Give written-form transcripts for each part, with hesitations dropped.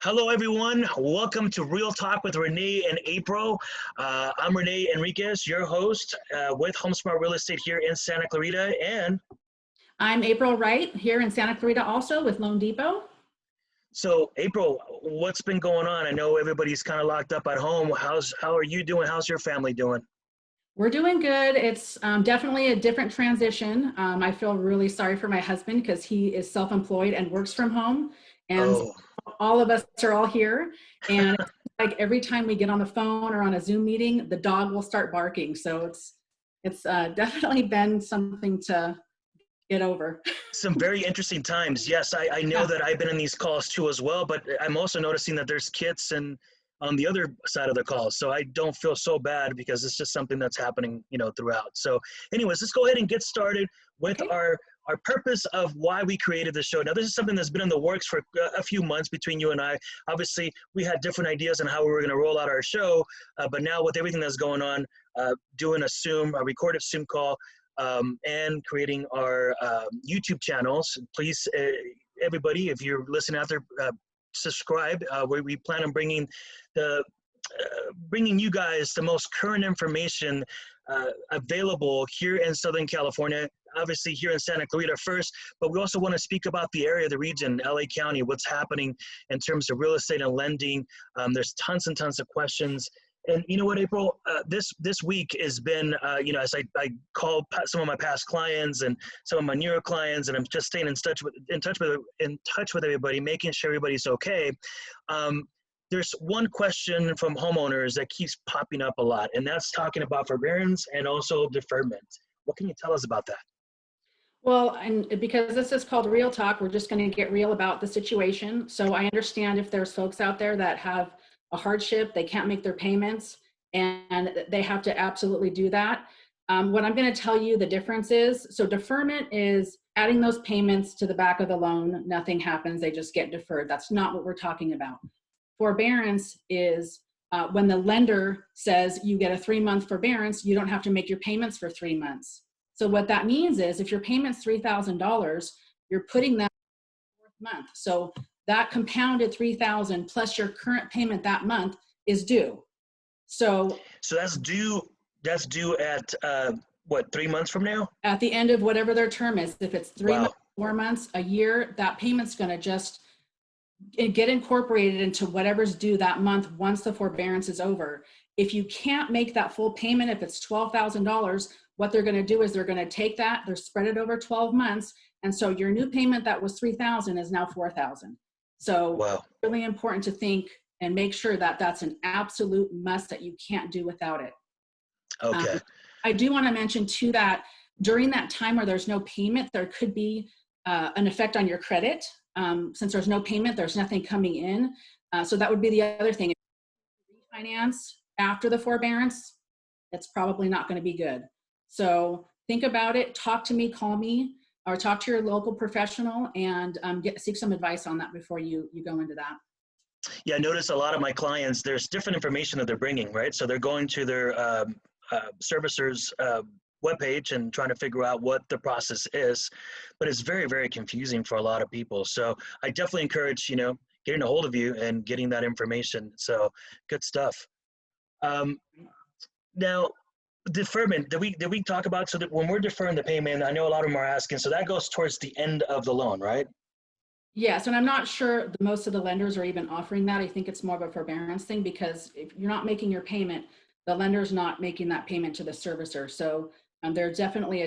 Hello, everyone. Welcome to Real Talk with Rene and April. I'm Rene Enriquez, your host with HomeSmart Real Estate here in Santa Clarita. And I'm April Wright here in Santa Clarita also with Loan Depot. so, April, what's been going on? I know everybody's kind of locked up at home. How are you doing? How's your family doing? We're doing good. It's definitely a different transition. I feel really sorry for my husband because he is self-employed and works from home. And Oh, all of us are all here. And it's like every time we get on the phone or on a Zoom meeting, the dog will start barking. So it's definitely been something to get over. some very interesting times. Yes, I know Yeah. that I've been in these calls too as well, but I'm also noticing that there's kids and on the other side of the call. So I don't feel so bad because it's just something that's happening, throughout. So anyways, let's go ahead and get started with Okay. our purpose of why we created the show. Now, this is something that's been in the works for a few months between you and I. Obviously, we had different ideas on how we were going to roll out our show, but now with everything that's going on, doing a recorded Zoom call, and creating our YouTube channels. Please, everybody, if you're listening out there, subscribe. We plan on bringing you guys the most current information available here in Southern California. Obviously here in Santa Clarita first, but we also want to speak about the area, the region, LA County, what's happening in terms of real estate and lending. There's tons and tons of questions. And you know what, April, this week has been, as I call some of my past clients and some of my newer clients, and I'm just staying in touch with everybody, making sure everybody's okay. There's one question from homeowners that keeps popping up a lot, and that's talking about forbearance and also deferment. What can you tell us about that? Well, and because this is called Real Talk, we're just going to get real about the situation. So I understand if there's folks out there that have a hardship, they can't make their payments, and they have to absolutely do that. What I'm going to tell you the difference is, so deferment is adding those payments to the back of the loan. Nothing happens, they just get deferred. That's not what we're talking about. Forbearance is when the lender says you get a 3-month forbearance, you don't have to make your payments for 3 months. So what that means is if your payment's $3,000, you're putting that month. So that compounded $3,000 plus your current payment that month is due. So that's due at what, 3 months from now? At the end of whatever their term is, if it's 3 Wow. months, 4 months, a year, that payment's going to just get incorporated into whatever's due that month once the forbearance is over. If you can't make that full payment, if it's $12,000, what they're going to do is they're going to take that, they're spread it over 12 months. And so your new payment that was $3,000 is now $4,000. So Wow. really important to think and make sure that that's an absolute must that you can't do without it. Okay. I do want to mention too that during that time where there's no payment, there could be an effect on your credit. Since there's no payment, there's nothing coming in. So that would be the other thing. If you refinance after the forbearance, it's probably not going to be good. So think about it, talk to me, call me, or talk to your local professional and seek some advice on that before you go into that. Yeah, I notice a lot of my clients, there's different information that they're bringing, right? So they're going to their servicer's webpage and trying to figure out what the process is, but it's very, very confusing for a lot of people. So I definitely encourage, getting a hold of you and getting that information. So good stuff. Now, deferment, did we talk about, so that when we're deferring the payment, I know a lot of them are asking, so that goes towards the end of the loan, right? Yes, and I'm not sure most of the lenders are even offering that. I think it's more of a forbearance thing because if you're not making your payment, the lender's not making that payment to the servicer. So there's definitely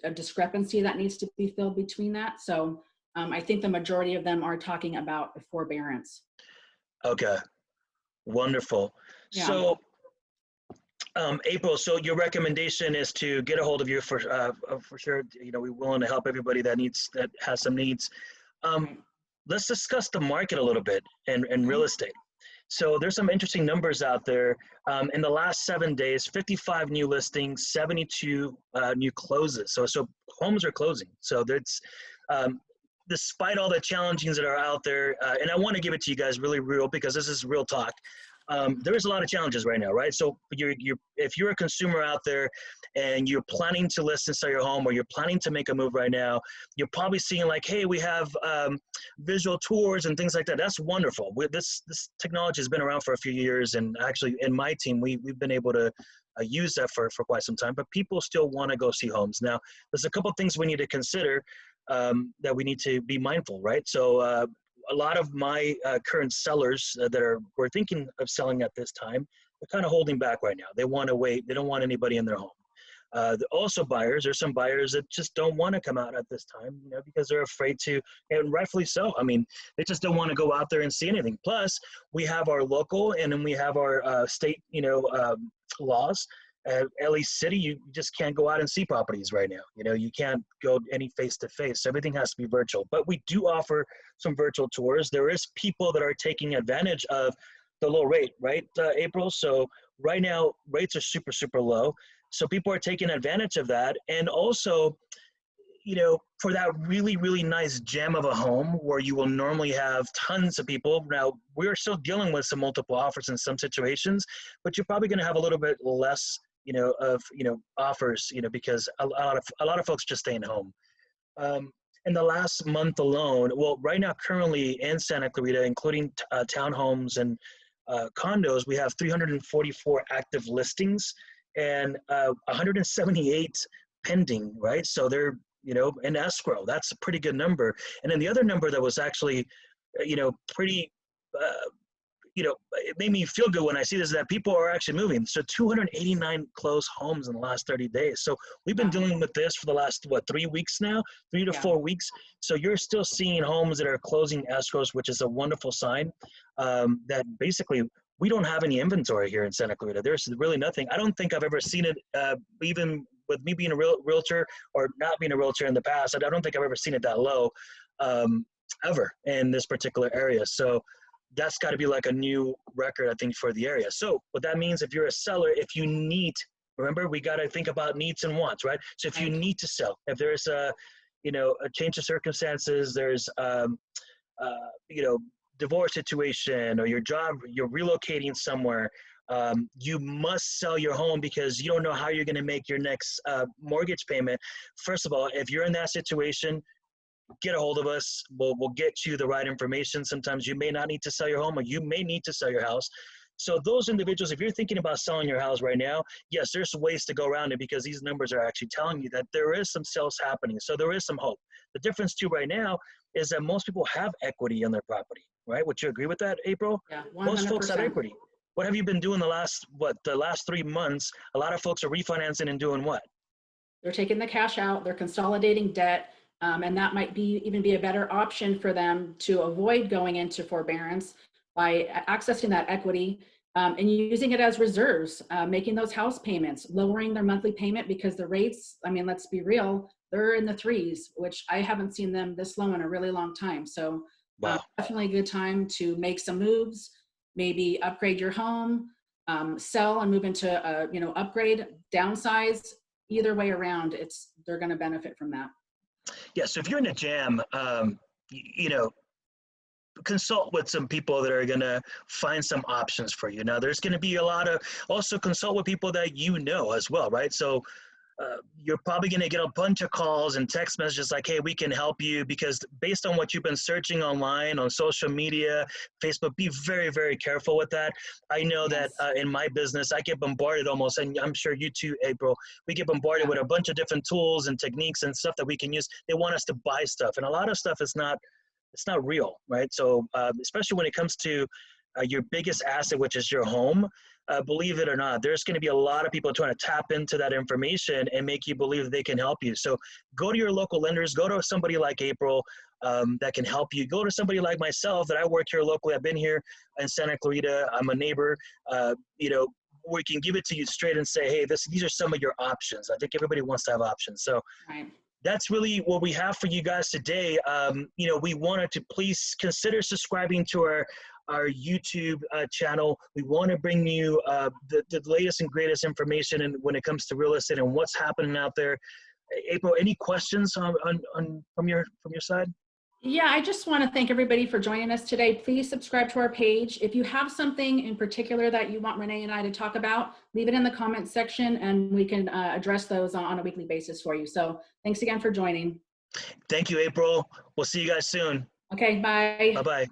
a discrepancy that needs to be filled between that. So I think the majority of them are talking about a forbearance. Okay, wonderful. Yeah. So, April, so your recommendation is to get a hold of you for sure. We're willing to help everybody that has some needs. Let's discuss the market a little bit and real estate. So there's some interesting numbers out there. In the last 7 days, 55 new listings, 72 new closes. So homes are closing. So that's despite all the challenges that are out there, and I want to give it to you guys really real because this is real talk. there is a lot of challenges right now, right? So if you're a consumer out there and you're planning to list and sell your home, or you're planning to make a move right now, you're probably seeing like, hey, we have visual tours and things like that. That's wonderful. This technology has been around for a few years, and actually in my team, we've been able to use that for quite some time, but people still want to go see homes. Now, there's a couple things we need to consider that we need to be mindful, right? So a lot of my current sellers we're thinking of selling at this time, they're kind of holding back right now. They want to wait. They don't want anybody in their home. Also buyers, there's some buyers that just don't want to come out at this time, because they're afraid to, and rightfully so. I mean, they just don't want to go out there and see anything. Plus, we have our local, and then we have our state, laws. LA City, you just can't go out and see properties right now. You can't go any face-to-face. Everything has to be virtual. But we do offer some virtual tours. There is people that are taking advantage of the low rate, right, April? So right now, rates are super, super low. So people are taking advantage of that. And also, for that really, really nice gem of a home where you will normally have tons of people. Now, we're still dealing with some multiple offers in some situations, but you're probably going to have a little bit less offers, because a lot of folks just staying home. In the last month alone, well, right now, currently in Santa Clarita, including townhomes and condos, we have 344 active listings and 178 pending, right? So they're, in escrow. That's a pretty good number. And then the other number that was actually, pretty, it made me feel good when I see this, is that people are actually moving. So 289 closed homes in the last 30 days. So we've been dealing with this for the last, 3 weeks now, 3 to 4 weeks. So you're still seeing homes that are closing escrows, which is a wonderful sign that basically we don't have any inventory here in Santa Clarita. There's really nothing. I don't think I've ever seen it, even with me being a realtor or not being a realtor in the past. I don't think I've ever seen it that low ever in this particular area. So that's got to be like a new record, I think, for the area. So what that means, if you're a seller, if you need, remember, we got to think about needs and wants, right? So if you need to sell, if there's a change of circumstances, there's, divorce situation, or your job, you're relocating somewhere, you must sell your home because you don't know how you're going to make your next mortgage payment. First of all, if you're in that situation, get a hold of us. We'll get you the right information. Sometimes you may not need to sell your home, or you may need to sell your house. So those individuals, if you're thinking about selling your house right now, yes, there's ways to go around it, because these numbers are actually telling you that there is some sales happening. So there is some hope. The difference too right now is that most people have equity in their property, right? Would you agree with that, April? Yeah, 100%. Most folks have equity. What have you been doing the last 3 months? A lot of folks are refinancing and doing what? They're taking the cash out, they're consolidating debt, and that might even be a better option for them to avoid going into forbearance by accessing that equity and using it as reserves, making those house payments, lowering their monthly payment, because the rates, I mean, let's be real, they're in the 3s, which I haven't seen them this low in a really long time. So wow. Definitely a good time to make some moves, maybe upgrade your home, sell and move into upgrade, downsize. Either way around, they're going to benefit from that. Yeah, so if you're in a jam, consult with some people that are going to find some options for you. Now, there's going to be also consult with people that as well, right? So you're probably going to get a bunch of calls and text messages like, hey, we can help you, because based on what you've been searching online, on social media, Facebook, be very, very careful with that. I know that in my business, I get bombarded almost, and I'm sure you too, April, we get bombarded with a bunch of different tools and techniques and stuff that we can use. They want us to buy stuff, and a lot of stuff is not real, right? So especially when it comes to your biggest asset, which is your home, believe it or not, there's going to be a lot of people trying to tap into that information and make you believe that they can help you. So go to your local lenders, go to somebody like April that can help you. Go to somebody like myself that I work here locally. I've been here in Santa Clarita. I'm a neighbor. We can give it to you straight and say, hey, these are some of your options. I think everybody wants to have options. So that's really what we have for you guys today. We wanted to please consider subscribing to our YouTube channel. We want to bring you the latest and greatest information when it comes to real estate and what's happening out there. April, any questions from your side? Yeah, I just want to thank everybody for joining us today. Please subscribe to our page. If you have something in particular that you want Renee and I to talk about, leave it in the comments section and we can address those on a weekly basis for you. So thanks again for joining. Thank you, April. We'll see you guys soon. Okay, bye. Bye-bye.